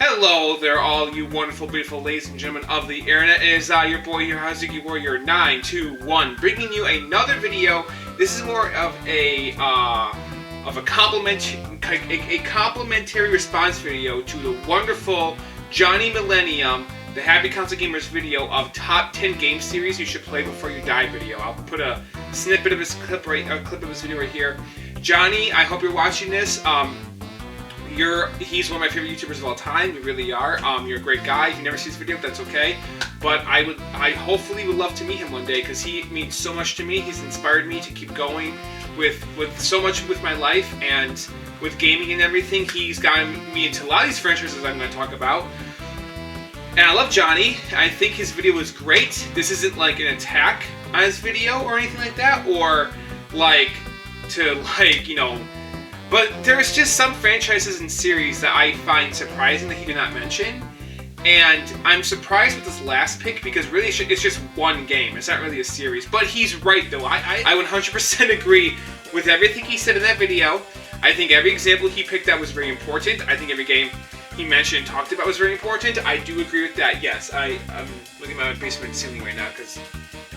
Hello there, all you wonderful, beautiful ladies and gentlemen of the internet. It is your boy here, Hazuki Warrior 921, bringing you another video. This is more of a complimentary response video to the wonderful Johnny Millennium, the TheHappyConosleGamer's video of top 10 game series you should play before you die video. I'll put a snippet of his clip of his video right here. Johnny, I hope you're watching this. He's one of my favorite YouTubers of all time. You really are. You're a great guy. If you never see this video, that's okay. But I hopefully would love to meet him one day because he means so much to me. He's inspired me to keep going with so much with my life and with gaming and everything. He's gotten me into a lot of these franchises I'm going to talk about. And I love Johnny. I think his video was great. This isn't like an attack on his video or anything like that, or but there's just some franchises and series that I find surprising that he did not mention. And I'm surprised with this last pick because really it's just one game. It's not really a series. But he's right though. I 100% agree with everything he said in that video. I think every example he picked out was very important. I think every game he mentioned and talked about was very important. I do agree with that, yes. I'm looking at my basement ceiling right now because...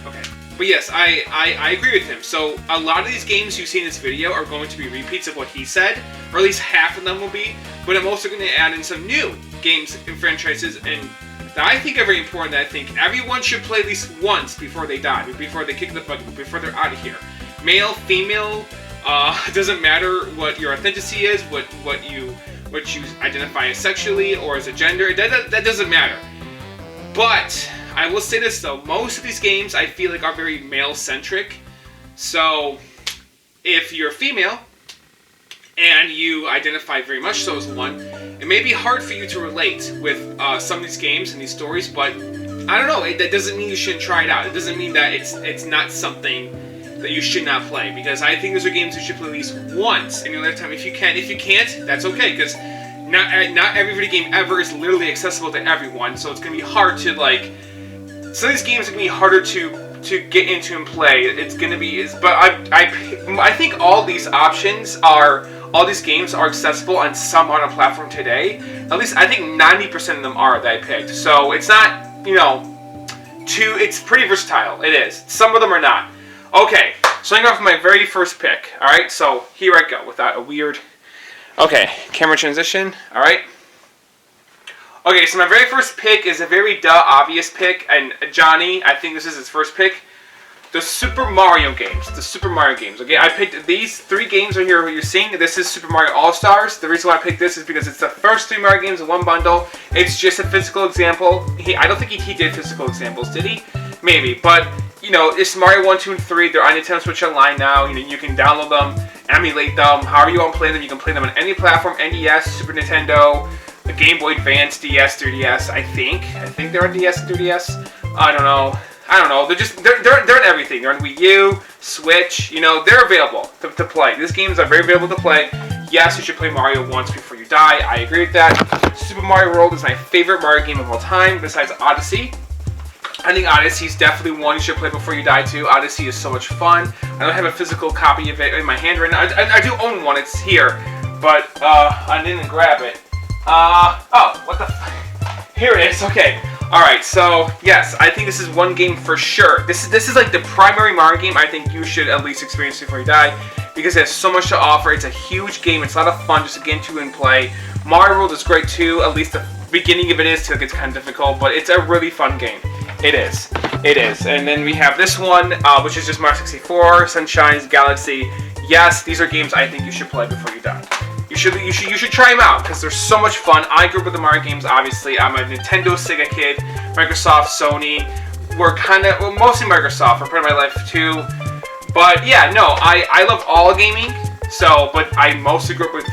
Okay. But yes, I agree with him. So a lot of these games you see in this video are going to be repeats of what he said, or at least half of them will be. But I'm also going to add in some new games and franchises and that I think are very important, that I think everyone should play at least once before they die, before they kick the bucket, before they're out of here. Male, female, it doesn't matter what your authenticity is, what you identify as sexually or as a gender. That doesn't matter. But I will say this though, most of these games I feel like are very male-centric. So if you're a female and you identify very much so as one, it may be hard for you to relate with some of these games and these stories, but I don't know, that doesn't mean you shouldn't try it out. It doesn't mean that it's not something that you should not play, because I think those are games you should play at least once in your lifetime if you can. If you can't, that's okay, because not every video game ever is literally accessible to everyone, so it's going to be hard to some of these games are going to be harder to get into and play. It's going to be, but I think all these games are accessible on some other platform today. At least I think 90% of them are that I picked. So it's not, it's pretty versatile. It is. Some of them are not. Okay, so I'm going off my very first pick. All right, so here I go without a weird. Okay, camera transition. All right. Okay, so my very first pick is a very obvious pick, and Johnny, I think this is his first pick. The Super Mario games. Okay, I picked these 3 games right here you're seeing. This is Super Mario All-Stars. The reason why I picked this is because it's the first 3 Mario games in one bundle. It's just a physical example. I don't think he did physical examples, did he? Maybe, but it's Mario 1, 2, and 3. They're on Nintendo Switch Online now. You can download them, emulate them, however you want to play them. You can play them on any platform: NES, Super Nintendo, the Game Boy Advance, DS, 3DS. I think they're on DS and 3DS. I don't know. They're on everything. They're on Wii U, Switch. They're available to play. These games are very available to play. Yes, you should play Mario once before you die. I agree with that. Super Mario World is my favorite Mario game of all time, besides Odyssey. I think Odyssey is definitely one you should play before you die too. Odyssey is so much fun. I don't have a physical copy of it in my hand right now. I do own one. It's here, but I didn't grab it. Oh, what the f... Here it is, okay. Alright, so, yes, I think this is one game for sure. This is like the primary Mario game I think you should at least experience before you die, because it has so much to offer. It's a huge game. It's a lot of fun just to get into and play. Mario World is great too, at least the beginning of it is, till it gets kind of difficult, but it's a really fun game. It is. And then we have this one, which is just Mario 64, Sunshine's Galaxy. Yes, these are games I think you should play before you die. You should try them out because they're so much fun. I grew up with the Mario games, obviously. I'm a Nintendo, Sega kid. Microsoft, Sony. We're mostly Microsoft for part of my life too. But yeah, no, I love all gaming. So, but I mostly grew up with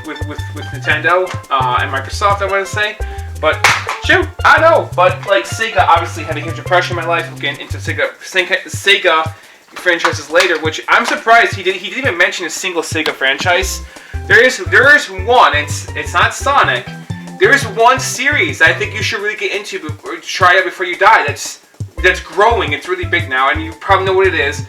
Nintendo and Microsoft, I want to say. But shoot, I know. But Sega obviously had a huge impression in my life. We'll get into Sega franchises later, which I'm surprised he didn't even mention a single Sega franchise. There is one. It's not Sonic. There is one series I think you should really get into, try it before you die. That's growing. It's really big now, and you probably know what it is.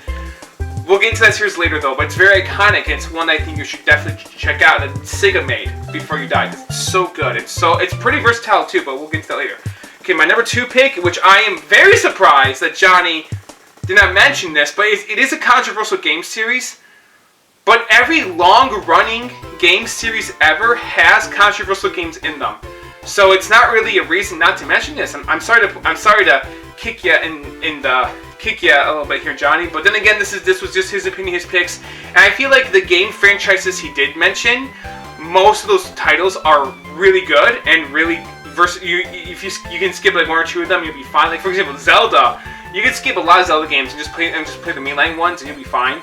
We'll get into that series later though, but it's very iconic, and it's one I think you should definitely check out that Sega made. Before You Die. It's so good. It's pretty versatile too, but we'll get to that later. Okay, my number 2 pick, which I am very surprised that Johnny did not mention this, but it is a controversial game series. But every long-running game series ever has controversial games in them, so it's not really a reason not to mention this. I'm sorry to kick you kick you a little bit here, Johnny. But then again, this was just his opinion, his picks, and I feel like the game franchises he did mention, most of those titles are really good and really if you can skip like 1 or 2 of them, you'll be fine. Like for example, Zelda, you can skip a lot of Zelda games and just play the mainline ones, and you'll be fine.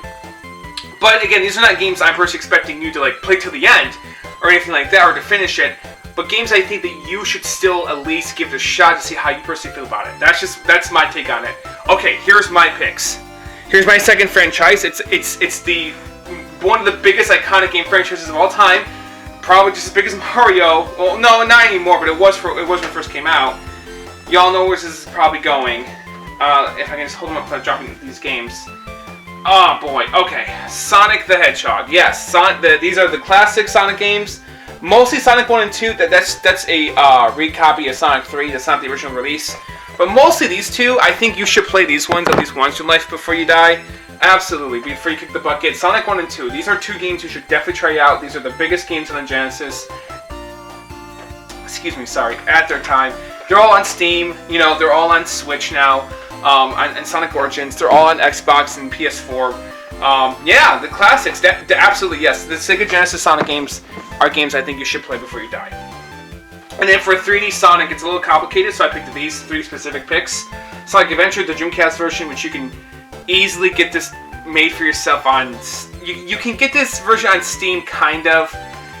But again, these are not games I'm personally expecting you to like play to the end or anything like that, or to finish it. But games I think that you should still at least give it a shot to see how you personally feel about it. That's my take on it. Okay, here's my picks. Here's my second franchise. It's one of the biggest iconic game franchises of all time. Probably just as big as Mario. Well, no, not anymore, but it was when it first came out. Y'all know where this is probably going. If I can just hold them up without dropping these games. Oh boy, okay. Sonic the Hedgehog. Yes, these are the classic Sonic games. Mostly Sonic 1 and 2. That's a recopy of Sonic 3. That's not the original release. But mostly these two. I think you should play these ones at least once in life before you die. Absolutely, before you kick the bucket. Sonic 1 and 2. These are 2 games you should definitely try out. These are the biggest games on the Genesis. Excuse me, sorry. At their time. They're all on Steam. You know, they're all on Switch now. And Sonic Origins. They're all on Xbox and PS4. Yeah, the classics. Absolutely, yes. The Sega Genesis Sonic games are games I think you should play before you die. And then for 3D Sonic, it's a little complicated, so I picked these 3 specific picks. Sonic Adventure, the Dreamcast version, which you can easily get this made for yourself on... You can get this version on Steam, kind of.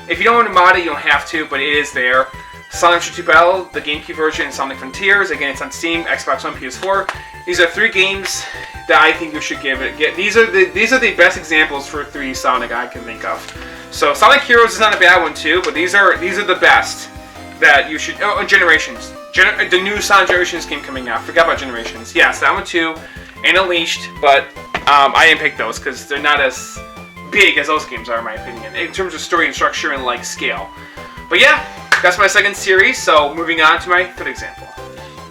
If you don't want to mod it, you don't have to, but it is there. Sonic Adventure 2 Battle, the GameCube version, and Sonic Frontiers. Again, it's on Steam, Xbox One, PS4. These are 3 games that I think you should give it. These are the best examples for 3D Sonic I can think of. So Sonic Heroes is not a bad one too, but these are the best that you should. Oh, and Generations. The new Sonic Generations game coming out. Forgot about Generations. Yes, that one too. And Unleashed, but I didn't pick those because they're not as big as those games are, in my opinion, in terms of story and structure and like scale. But yeah, that's my second series. So moving on to my third example.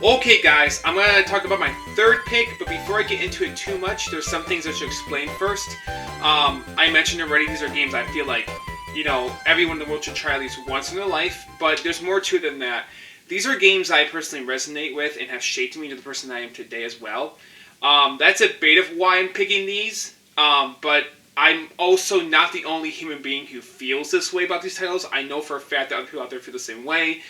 Okay guys, I'm going to talk about my third pick, but before I get into it too much, there's some things I should explain first. I mentioned already, these are games I feel like, you know, everyone in the world should try at least once in their life, but there's more to it than that. These are games I personally resonate with and have shaped me into the person I am today as well. That's a bit of why I'm picking these, but I'm also not the only human being who feels this way about these titles. I know for a fact that other people out there feel the same way.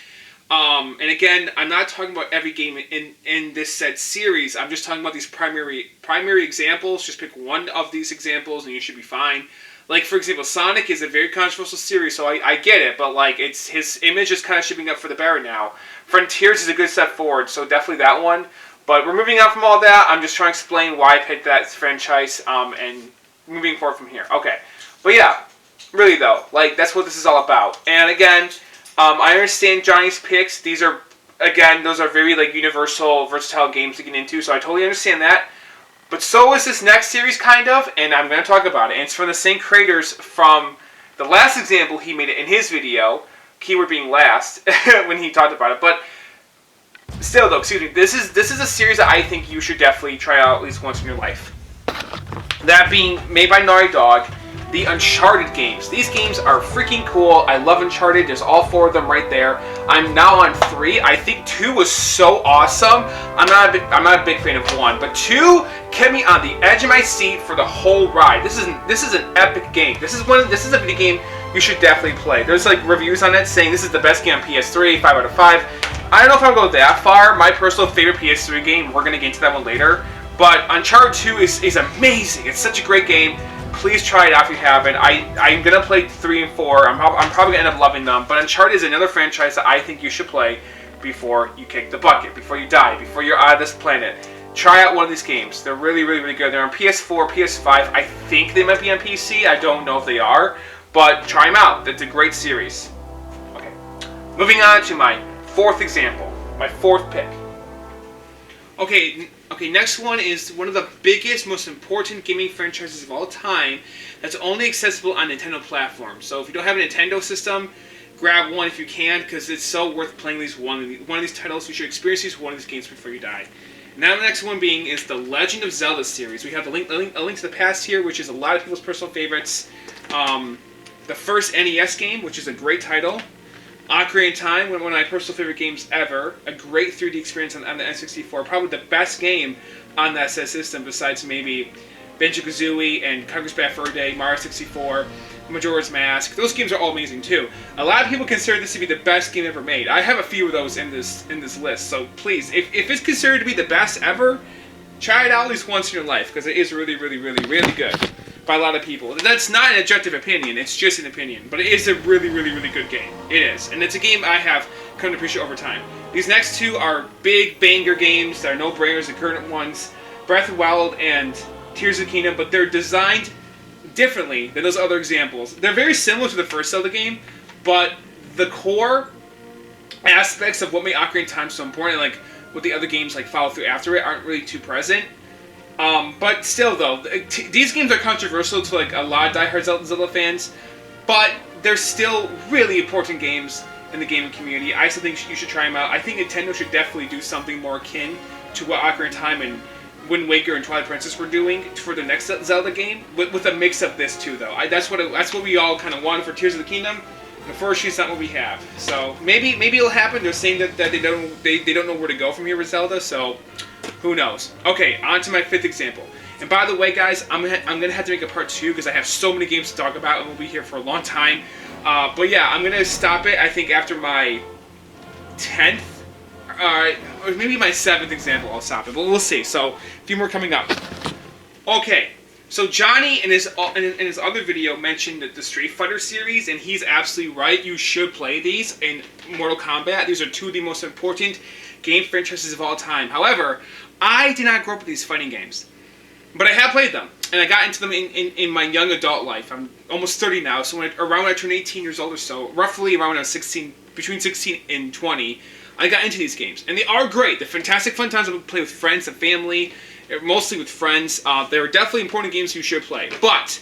And again, I'm not talking about every game in this said series. I'm just talking about these primary examples. Just pick one of these examples and you should be fine. Like, for example, Sonic is a very controversial series, so I get it, but like, his image is kind of shaping up for the better now. Frontiers is a good step forward, so definitely that one. But we're moving on from all that. I'm just trying to explain why I picked that franchise, and moving forward from here. Okay. But yeah, really though, like, that's what this is all about. And again, I understand Johnny's picks. These are, again, those are very, like, universal, versatile games to get into, so I totally understand that. But so is this next series, kind of, and I'm going to talk about it. And it's from the same creators from the last example he made it in his video, keyword being last, when he talked about it. But still, though, excuse me, this is a series that I think you should definitely try out at least once in your life. That being made by Naughty Dog, the Uncharted games. These games are freaking cool. I love Uncharted. There's all 4 of them right there. I'm now on 3. I think 2 was so awesome. I'm not a big fan of 1, but 2 kept me on the edge of my seat for the whole ride. This is an epic game. This is a video game you should definitely play. There's like reviews on it saying this is the best game on PS3, 5 out of 5. I don't know if I'll go that far. My personal favorite PS3 game, we're gonna get into that one later. But Uncharted 2 is amazing. It's such a great game. Please try it out if you haven't. I'm going to play 3 and 4. I'm probably going to end up loving them. But Uncharted is another franchise that I think you should play before you kick the bucket, before you die, before you're out of this planet. Try out one of these games. They're really, really, really good. They're on PS4, PS5. I think they might be on PC. I don't know if they are. But try them out. It's a great series. Okay. Moving on to my 4th example. My 4th pick. Okay, next one is one of the biggest, most important gaming franchises of all time that's only accessible on Nintendo platforms. So if you don't have a Nintendo system, grab one if you can, because it's so worth playing at least one of these titles. You should experience at least one of these games before you die. Now the next one being is the Legend of Zelda series. We have a link to the past here, which is a lot of people's personal favorites. The first NES game, which is a great title. Ocarina of Time, one of my personal favorite games ever. A great 3D experience on the N64. Probably the best game on that system, besides maybe Banjo-Kazooie and Conker's Bad Fur Day, Mario 64, Majora's Mask. Those games are all amazing too. A lot of people consider this to be the best game ever made. I have a few of those in this list, so please, if it's considered to be the best ever, try it out at least once in your life, because it is really, really, really, really good by a lot of people. That's not an objective opinion, it's just an opinion, but it is a really, really, really good game. It is, and it's a game I have come to appreciate over time. These next two are big banger games that are no-brainers, the current ones, Breath of the Wild and Tears of the Kingdom, but they're designed differently than those other examples. They're very similar to the first Zelda game, but the core aspects of what made Ocarina of Time so important, like what the other games like follow through after it, aren't really too present. But still, though, these games are controversial to like a lot of diehard Zelda fans, but they're still really important games in the gaming community. I still think you should try them out. I think Nintendo should definitely do something more akin to what Ocarina of Time and Wind Waker and Twilight Princess were doing for the next Zelda game, with a mix of this too, though. That's what we all kind of wanted for Tears of the Kingdom. Unfortunately, it's not what we have. So maybe it'll happen. They're saying that they don't know where to go from here with Zelda. So who knows? Okay, on to my fifth example. And by the way, guys, I'm gonna have to make a part 2 because I have so many games to talk about, and we'll be here for a long time. But yeah, I'm gonna stop it. I think after my 10th. Or maybe my 7th example, I'll stop it, but we'll see. So, a few more coming up. Okay, so Johnny in his other video mentioned the Street Fighter series, and he's absolutely right. You should play these in Mortal Kombat. These are two of the most important game franchises of all time. However, I did not grow up with these fighting games, but I have played them, and I got into them in my young adult life. I'm almost 30 now, so around when I turned 18 years old or so, roughly around when I was 16, between 16 and 20, I got into these games, and they are great. They're fantastic fun times to play with friends and family, mostly with friends. They're definitely important games you should play. But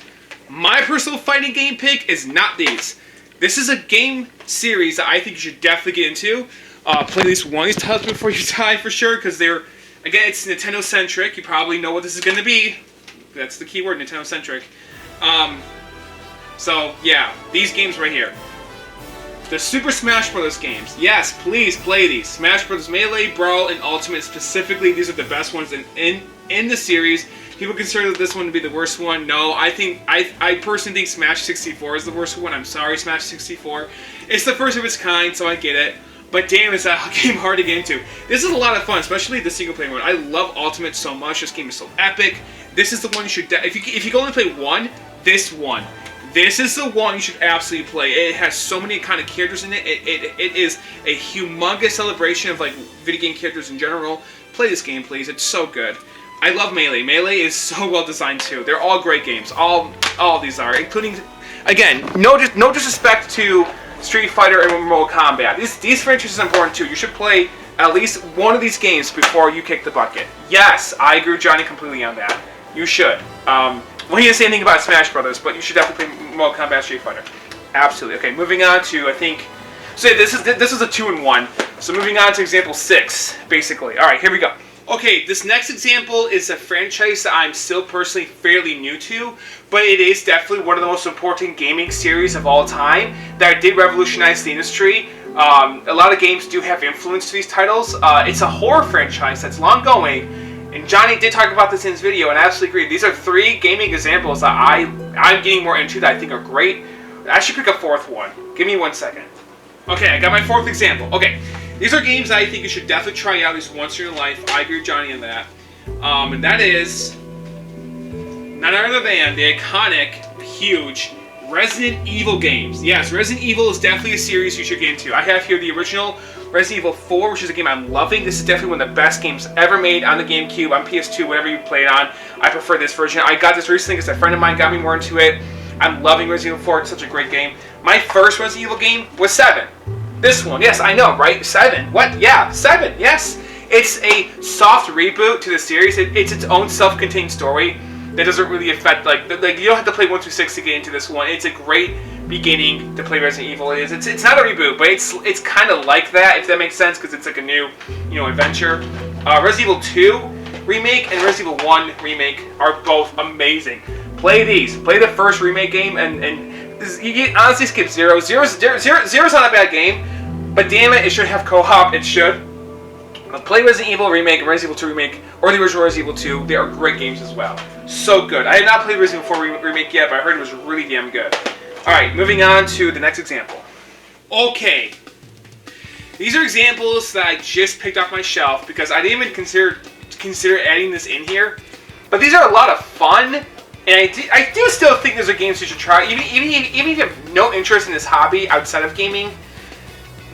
my personal fighting game pick is not these. This is a game series that I think you should definitely get into. Play at least one of these titles before you die for sure, because they're, again, it's Nintendo-centric. You probably know what this is going to be. That's the key word, Nintendo-centric. So, yeah, these games right here. The Super Smash Bros. Games. Yes, please play these. Smash Bros. Melee, Brawl, and Ultimate specifically. These are the best ones in the series. People consider this one to be the worst one. No, I personally think Smash 64 is the worst one. I'm sorry, Smash 64. It's the first of its kind, so I get it. But damn, is that game hard to get into. This is a lot of fun, especially the single player mode. I love Ultimate so much. This game is so epic. This is the one you should... If you can only play one, this one. This is the one you should absolutely play. It has so many kind of characters in it. It is a humongous celebration of like video game characters in general. Play this game, please. It's so good. I love Melee. Melee is so well designed too. They're all great games. All of these are, including, again, no disrespect to Street Fighter and Mortal Kombat. These franchises are important too. You should play at least one of these games before you kick the bucket. Yes, I agree with Johnny completely on that. You should. Well, he didn't say anything about Smash Brothers, but you should definitely play Mortal Kombat Street Fighter. Absolutely. Okay, moving on to, I think... So yeah, this is a 2-in-1. So moving on to example 6, basically. Alright, here we go. Okay, this next example is a franchise that I'm still personally fairly new to, but it is definitely one of the most important gaming series of all time that did revolutionize the industry. A lot of games do have influence to these titles. It's a horror franchise that's long going, and Johnny did talk about this in his video, and I absolutely agree. These are 3 gaming examples that I'm getting more into that I think are great. I should pick a 4th one. Give me 1 second. Okay, I got my 4th example. Okay, these are games I think you should definitely try out at least once in your life. I agree with Johnny on that. And that is none other than the iconic, huge Resident Evil games. Yes, Resident Evil is definitely a series you should get into. I have here the original Resident Evil 4, which is a game I'm loving. This is definitely one of the best games ever made on the GameCube, on PS2, whatever you play it on. I prefer this version. I got this recently because a friend of mine got me more into it. I'm loving Resident Evil 4. It's such a great game. My first Resident Evil game was 7. This one. Yes, I know, right? 7. What? Yeah, 7. Yes. It's a soft reboot to the series. It's its own self-contained story that doesn't really affect, like you don't have to play 1 through 6 to get into this one. It's a great beginning to play Resident Evil is. It's not a reboot, but it's kind of like that, if that makes sense, because it's like a new, adventure. Resident Evil 2 remake and Resident Evil 1 remake are both amazing. Play these. Play the first remake game, and you can honestly skip Zero. Zero's not a bad game, but damn it, it should have co-op. It should. Play Resident Evil Remake, Resident Evil 2 Remake, or the original Resident Evil 2. They are great games as well. So good. I had not played Resident Evil 4 Remake yet, but I heard it was really damn good. Alright, moving on to the next example. Okay. These are examples that I just picked off my shelf because I didn't even consider adding this in here. But these are a lot of fun, and I do still think these are games you should try. Even if you have no interest in this hobby outside of gaming,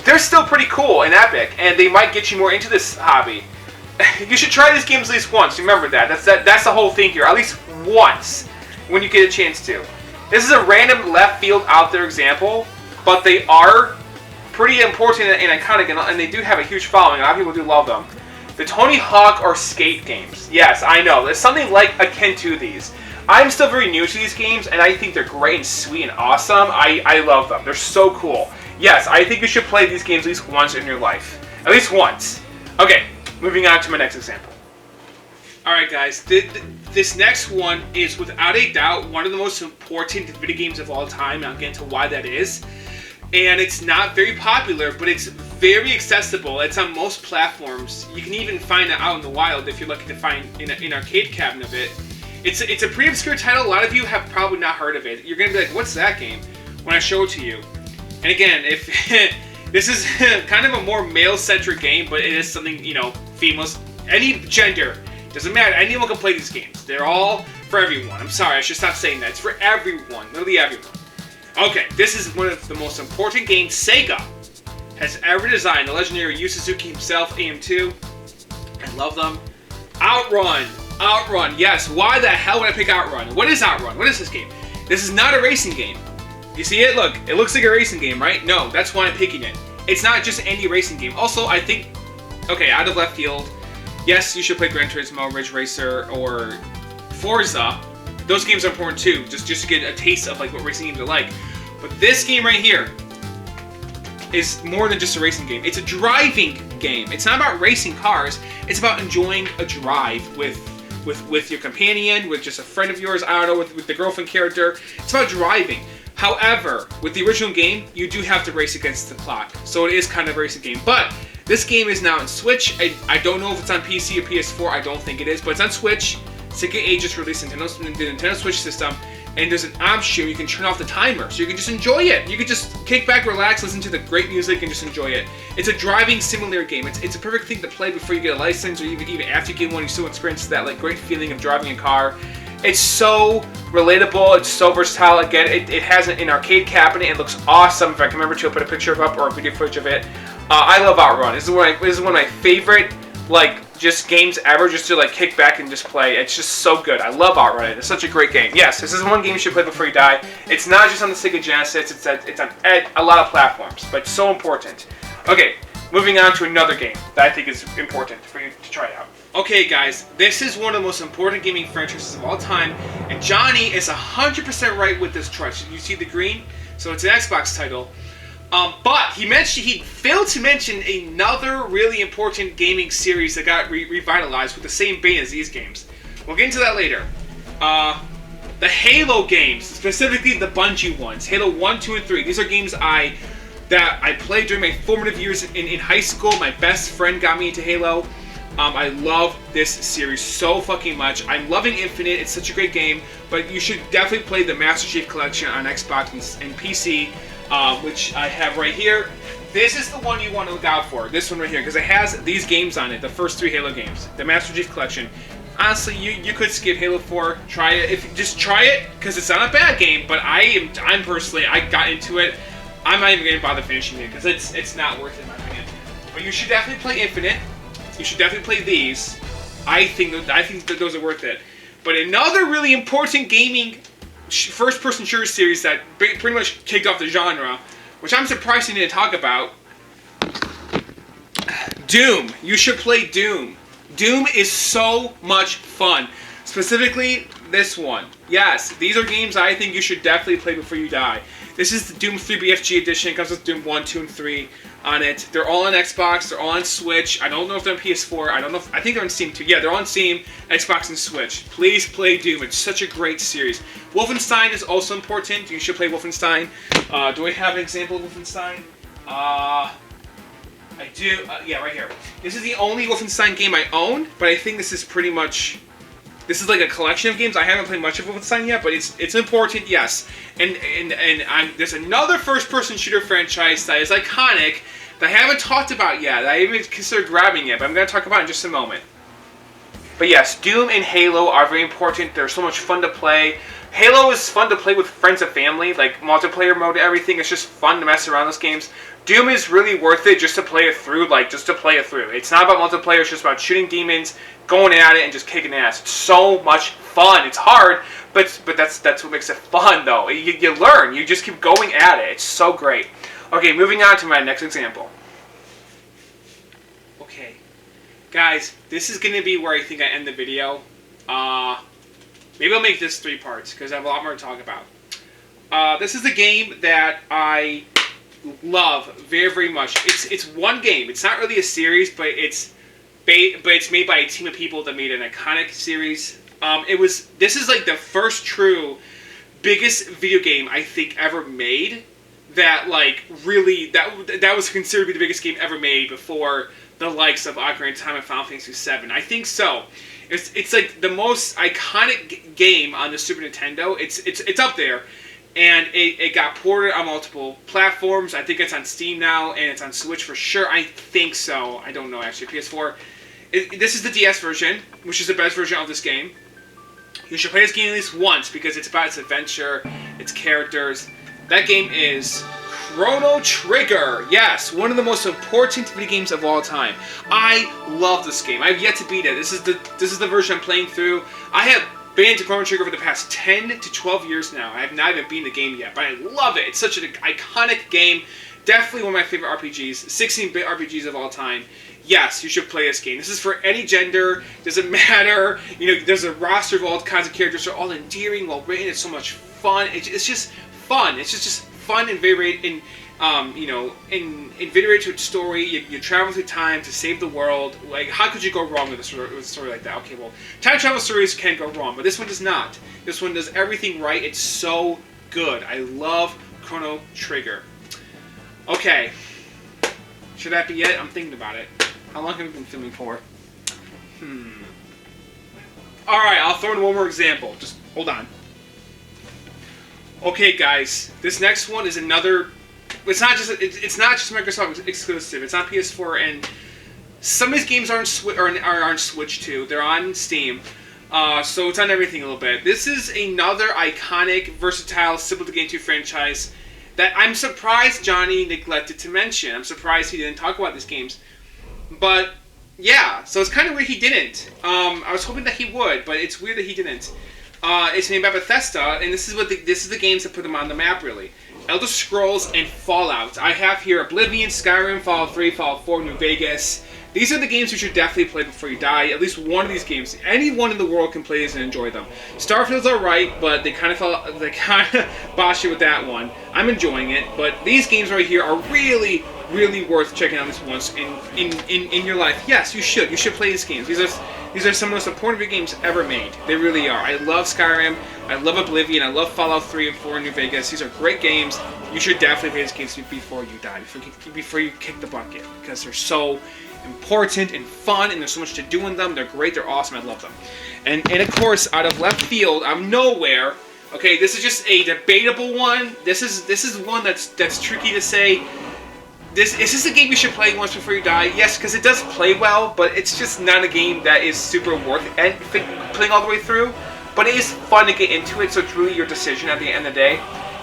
they're still pretty cool and epic, and they might get you more into this hobby. You should try these games at least once. Remember that. That's the whole thing here. At least once, when you get a chance to. This is a random left field out there example, but they are pretty important and iconic, and they do have a huge following. A lot of people do love them. The Tony Hawk or Skate games. Yes, I know. There's something like akin to these. I'm still very new to these games, and I think they're great and sweet and awesome. I love them. They're so cool. Yes, I think you should play these games at least once in your life. At least once. Okay, moving on to my next example. Alright guys, this next one is without a doubt one of the most important video games of all time, and I'll get into why that is. And it's not very popular, but it's very accessible. It's on most platforms. You can even find it out in the wild if you're lucky to find an arcade cabinet of it. It's a pretty obscure title. A lot of you have probably not heard of it. You're going to be like, what's that game? When I show it to you. And again, if this is kind of a more male-centric game, but it is something, females, any gender, doesn't matter. Anyone can play these games. They're all for everyone. I'm sorry, I should stop saying that. It's for everyone, literally everyone. Okay, this is one of the most important games Sega has ever designed. The legendary Yu Suzuki himself, AM2. I love them. OutRun. OutRun, yes. Why the hell would I pick OutRun? What is OutRun? What is this game? This is not a racing game. You see it? Look, it looks like a racing game, right? No, that's why I'm picking it. It's not just any racing game. Also, I think, okay, out of left field, yes, you should play Gran Turismo, Ridge Racer, or Forza. Those games are important too, just to get a taste of like what racing games are like. But this game right here is more than just a racing game. It's a driving game. It's not about racing cars. It's about enjoying a drive with your companion, with just a friend of yours, I don't know, with the girlfriend character. It's about driving. However, with the original game, you do have to race against the clock. So it is kind of a racing game. But this game is now on Switch. I don't know if it's on PC or PS4. I don't think it is. But it's on Switch. Sega just released the Nintendo Switch system. And there's an option you can turn off the timer. So you can just enjoy it. You can just kick back, relax, listen to the great music, and just enjoy it. It's a driving simulator game. It's a perfect thing to play before you get a license, or even after you get one, you still experience that like great feeling of driving a car. It's so relatable. It's so versatile. Again, it has an arcade cabinet. It looks awesome. If I can remember to, I'll put a picture of it up or a video footage of it. I love OutRun. This is one of my favorite just games ever. Just to kick back and just play. It's just so good. I love OutRun. It's such a great game. Yes, this is one game you should play before you die. It's not just on the Sega Genesis. It's on a lot of platforms, but it's so important. Okay, moving on to another game that I think is important for you to try out. Okay guys, this is one of the most important gaming franchises of all time, and Johnny is 100% right with this choice. You see the green? So it's an Xbox title. But he failed to mention another really important gaming series that got revitalized with the same vein as these games. We'll get into that later. The Halo games, specifically the Bungie ones. Halo 1, 2, and 3. These are games that I played during my formative years in high school. My best friend got me into Halo. I love this series so fucking much. I'm loving Infinite. It's such a great game. But you should definitely play the Master Chief Collection on Xbox and PC, which I have right here. This is the one you want to look out for. This one right here, because it has these games on it. The first 3 Halo games. The Master Chief Collection. Honestly, you could skip Halo 4. Try it. Just try it, because it's not a bad game. But I'm personally, I got into it. I'm not even going to bother finishing it, because it's not worth it in my opinion. But you should definitely play Infinite. You should definitely play these. I think that those are worth it. But another really important gaming first-person shooter series that pretty much kicked off the genre, which I'm surprised you didn't talk about, Doom. You should play Doom. Doom is so much fun. Specifically, this one. Yes, these are games I think you should definitely play before you die. This is the Doom 3 BFG edition. It comes with Doom 1, 2, and 3 on it. They're all on Xbox. They're all on Switch. I don't know if they're on PS4. I don't know. I think they're on Steam too. Yeah, they're on Steam, Xbox, and Switch. Please play Doom. It's such a great series. Wolfenstein is also important. You should play Wolfenstein. Do I have an example of Wolfenstein? I do. Yeah, right here. This is the only Wolfenstein game I own, but I think this is pretty much... This is like a collection of games. I haven't played much of Wolfenstein yet, but it's important, yes. And there's another first-person shooter franchise that is iconic that I haven't talked about yet. That I even considered grabbing it, but I'm going to talk about it in just a moment. But yes, Doom and Halo are very important. They're so much fun to play. Halo is fun to play with friends and family, like multiplayer mode and everything. It's just fun to mess around those games. Doom is really worth it just to play it through, It's not about multiplayer, it's just about shooting demons, going at it, and just kicking ass. It's so much fun. It's hard, but that's what makes it fun, though. You learn. You just keep going at it. It's so great. Okay, moving on to my next example. Okay. Guys, this is going to be where I think I end the video. Maybe I'll make this 3 parts, because I have a lot more to talk about. This is a game that I love very, very much. It's one game. It's not really a series, but it's made by a team of people that made an iconic series. This is like the first true biggest video game I think ever made. That like really that was considered to be the biggest game ever made before the likes of Ocarina of Time and Final Fantasy VII. I think so. It's like the most iconic game on the Super Nintendo. It's up there. And it got ported on multiple platforms. I think it's on Steam now, and it's on Switch for sure. I think so. I don't know, actually. PS4. This is the DS version, which is the best version of this game. You should play this game at least once, because it's about its adventure, its characters. That game is Chrono Trigger. Yes, one of the most important video games of all time. I love this game. I've yet to beat it. This is the version I'm playing through. I have been into Chrono Trigger for the past 10 to 12 years now. I have not even beaten the game yet, but I love it. It's such an iconic game. Definitely one of my favorite RPGs. 16-bit RPGs of all time. Yes, you should play this game. This is for any gender. Doesn't matter. You know, there's a roster of all kinds of characters. They're all endearing, well written. It's so much fun. It's just fun. It's just fun and varied. Invigorated to its story. You travel through time to save the world. Like, how could you go wrong with a story like that? Okay, well, time travel stories can go wrong, but this one does not. This one does everything right. It's so good. I love Chrono Trigger. Okay. Should that be it? I'm thinking about it. How long have we been filming for? Alright, I'll throw in one more example. Just hold on. Okay, guys. This next one is another... It's not just Microsoft exclusive. It's on PS4, and some of these games are on Switch too. They're on Steam, so it's on everything a little bit. This is another iconic, versatile Sibling Game 2 franchise that I'm surprised Johnny neglected to mention. I'm surprised he didn't talk about these games, but yeah. So it's kind of weird he didn't. I was hoping that he would, but it's weird that he didn't. It's made by Bethesda, and this is the games that put them on the map, really. Elder Scrolls and Fallout. I have here Oblivion, Skyrim, Fallout 3, Fallout 4, New Vegas. These are the games you should definitely play before you die. At least one of these games. Anyone in the world can play these and enjoy them. Starfield's alright, but they kind of botched it with that one. I'm enjoying it, but these games right here are really, really worth checking out this once in your life. Yes, you should. You should play these games. These are some of the most important video games ever made. They really are. I love Skyrim. I love Oblivion. I love Fallout 3 and 4 and New Vegas. These are great games. You should definitely play these games before you die, before you kick the bucket, because they're so important and fun, and there's so much to do in them. They're great. They're awesome. I love them. And of course, out of left field, out of nowhere. Okay, this is just a debatable one. This is one that's tricky to say. Is this a game you should play once before you die? Yes, because it does play well, but it's just not a game that is super worth playing all the way through. But it is fun to get into it, so it's really your decision at the end of the day.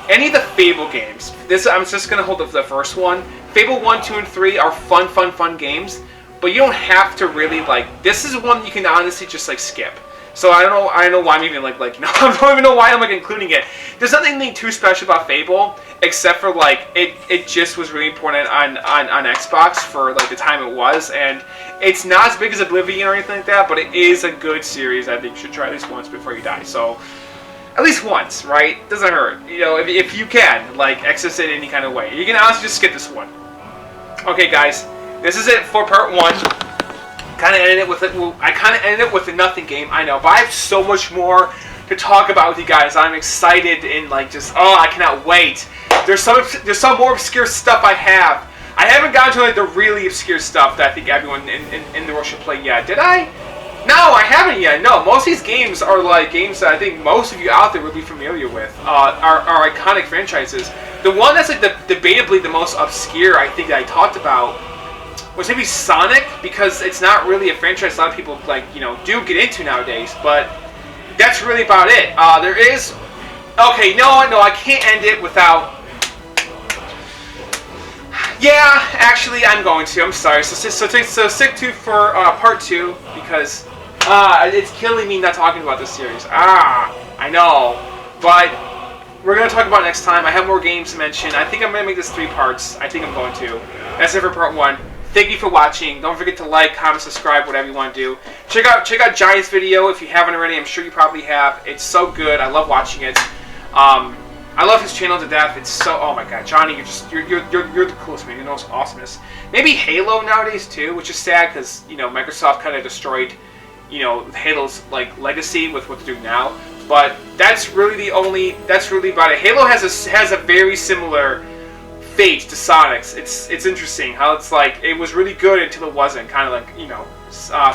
Any of the Fable games, I'm just going to hold up the first one. Fable 1, 2, and 3 are fun games, but you don't have to really, this is one you can honestly just, skip. So I don't know why I'm even I don't even know why I'm including it. There's nothing too special about Fable, except for it just was really important on Xbox for the time it was, and it's not as big as Oblivion or anything like that, but it is a good series. I think you should try at least once before you die. So at least once, right? Doesn't hurt. You know, if you can, like, access it in any kind of way. You can honestly just skip this one. Okay, guys, this is it for part 1. Kind of ended it with it. Well, I kind of ended it with a nothing game, I know, but I have so much more to talk about with you guys. I'm excited and like just I cannot wait. There's some more obscure stuff I have. I haven't gotten to like the really obscure stuff that I think everyone in the world should play yet. Did I? No, I haven't yet. No, most of these games are like games that I think most of you out there will be familiar with. Are iconic franchises. The one that's like debatably the most obscure I think that I talked about was maybe Sonic, because it's not really a franchise a lot of people like do get into nowadays. But that's really about it. There is okay. No, I can't end it without. Yeah, actually, I'm going to. I'm sorry. So stick to for part 2 because it's killing me not talking about this series. I know, but we're gonna talk about it next time. I have more games to mention. I think I'm gonna make this 3 parts. I think I'm going to. That's it for part 1. Thank you for watching. Don't forget to like, comment, subscribe, whatever you want to do. Check out Giant's video if you haven't already. I'm sure you probably have. It's so good. I love watching it. I love his channel to death. It's so oh my god, Johnny, you're the coolest man. You're the most awesomest. Maybe Halo nowadays too, which is sad because Microsoft kind of destroyed Halo's like legacy with what they're doing now. But that's really about it. Halo has a very similar fate to Sonic's. It's interesting how it's like it was really good until it wasn't. Kind of like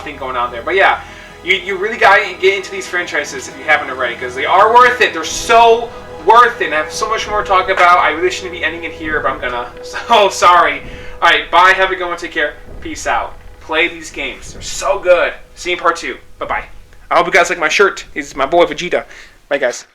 thing going on there. But yeah, you really gotta get into these franchises if you haven't already because they are worth it. They're so worth it. And I have so much more to talk about. I really shouldn't be ending it here, but I'm gonna. So sorry. All right, bye. Have a good one. Take care. Peace out. Play these games. They're so good. See you in part 2. Bye bye. I hope you guys like my shirt. He's my boy Vegeta. Bye guys.